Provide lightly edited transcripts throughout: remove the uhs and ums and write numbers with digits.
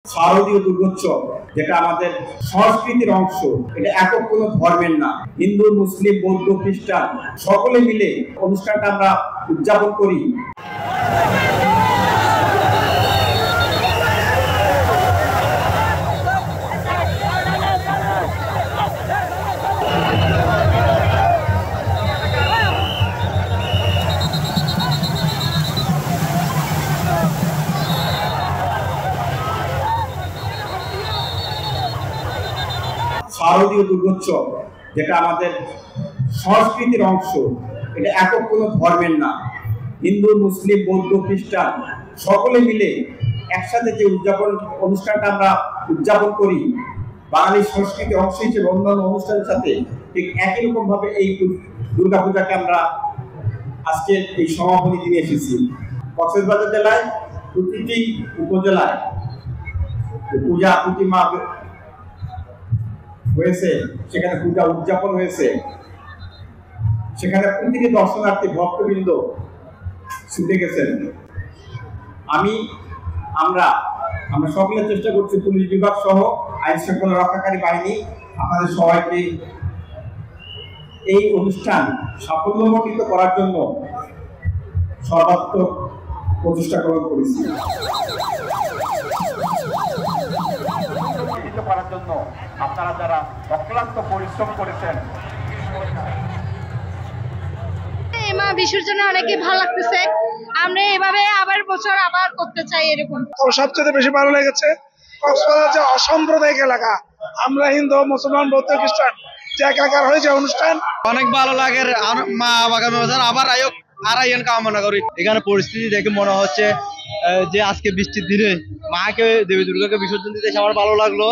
শারদীয় দুর্গোৎসব যেটা আমাদের সংস্কৃতির অংশ, এটা একক কোনো ধর্মের না। হিন্দু, মুসলিম, বৌদ্ধ, খ্রিস্টান সকলে মিলে অনুষ্ঠানটা আমরা উদযাপন করি। শারদীয় দুর্গোৎসব যেটা আমাদের সংস্কৃতির অংশ, এটা একক কোনো ধর্মের না। হিন্দু, মুসলিম, বৌদ্ধ, খ্রিস্টান সকলে মিলে একসাথে যে অনুষ্ঠানটা আমরা উদযাপন করি, বাঙালি সংস্কৃতির অংশ হিসেবে অন্যান্য অনুষ্ঠানের সাথে ঠিক একই রকম ভাবে এই দুর্গাপূজাকে আমরা আজকে এই সমাপনী দিনে এসেছি। কক্সবাজার জেলায় প্রতিটি উপজেলায় পূজা প্রতিমা হয়েছে, সেখানে পূজা উদযাপন হয়েছে, সেখানে প্রতিটি দর্শনার্থী ভক্তবৃন্দ ছুটে গেছেন। আমরা সকলে চেষ্টা করছি, পুলিশ বিভাগ সহ আইন শৃঙ্খলা রক্ষাকারী বাহিনী আপনাদের সবাইকে এই অনুষ্ঠান সাফল্যমণ্ডিত করার জন্য সর্বাত্মক প্রচেষ্টা গ্রহণ করেছি। করার জন্য আপনারা যারা অক্লান্ত পরিশ্রম করেছেন। বিসর্জনে অনেকই ভালো লাগতেছে, আমরা এভাবে বছর আবার করতে চাই এরকম। সবচেয়ে বেশি ভালো লেগেছে কক্সবাজার যে অসাম্প্রদায়িক এলাকা, আমরা হিন্দু, মুসলমান, বৌদ্ধ, খ্রিস্টান যে একাকার হয়েছে অনুষ্ঠান অনেক ভালো লাগে। আগামী বছর আবার আয়োজন কামনা করি। এখানে পরিস্থিতি দেখে মনে হচ্ছে যে আজকে বৃষ্টির দিনে মাকে, দেবী দুর্গাকে বিসর্জন দিতে আমার ভালো লাগলো,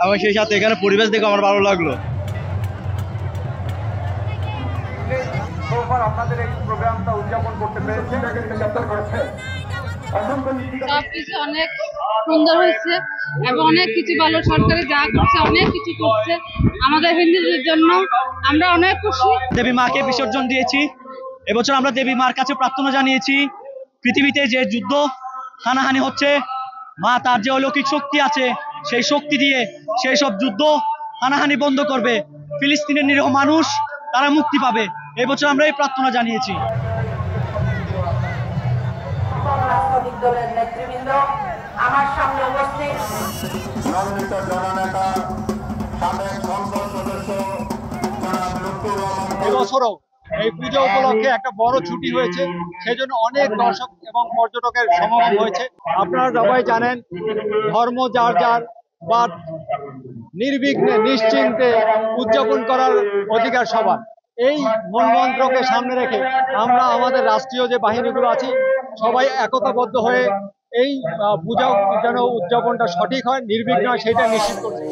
এবং সেই সাথে এখানে পরিবেশ দেখে আমার ভালো লাগলো। আপনাদের এই প্রোগ্রামটা উদযাপন করতে পেরেছে, সবকিছু অনেক সুন্দর হয়েছে এবং অনেক কিছু ভালো, সরকারি যা করছে অনেক কিছু করছে আমাদের হিন্দুদের জন্য, আমরা অনেক খুশি। দেবী মাকে বিসর্জন দিয়েছি। এবছর আমরা দেবী মার কাছে প্রার্থনা জানিয়েছি, পৃথিবীতে যে যুদ্ধ হানাহানি হচ্ছে, মা তার যে অলৌকিক শক্তি আছে সেই শক্তি দিয়ে সেই সব যুদ্ধ হানাহানি বন্ধ করবে, ফিলিস্তিনের নিরীহ মানুষ তারা মুক্তি পাবে। এবছর আমরা এই প্রার্থনা জানিয়েছি। আমার সামনে উপস্থিত মনোনীত জননেতা সাবেক সংসদ সদস্য এবছরও এই পূজা উপলক্ষে একটা বড় ছুটি হয়েছে, সেজন্য অনেক দর্শক এবং পর্যটকের সমাগম হয়েছে। আপনারা সবাই জানেন, ধর্ম যার যার বা নির্বিঘ্নে নিশ্চিন্তে উদযাপন করার অধিকার সবার। এই মূলমন্ত্রকে সামনে রেখে আমরা আমাদের রাষ্ট্রীয় যে বাহিনীগুলো আছে সবাই একতাবদ্ধ হয়ে এই পূজা যেন উদযাপনটা সঠিক হয়, নির্বিঘ্ন হয়, সেটা নিশ্চিত করছি।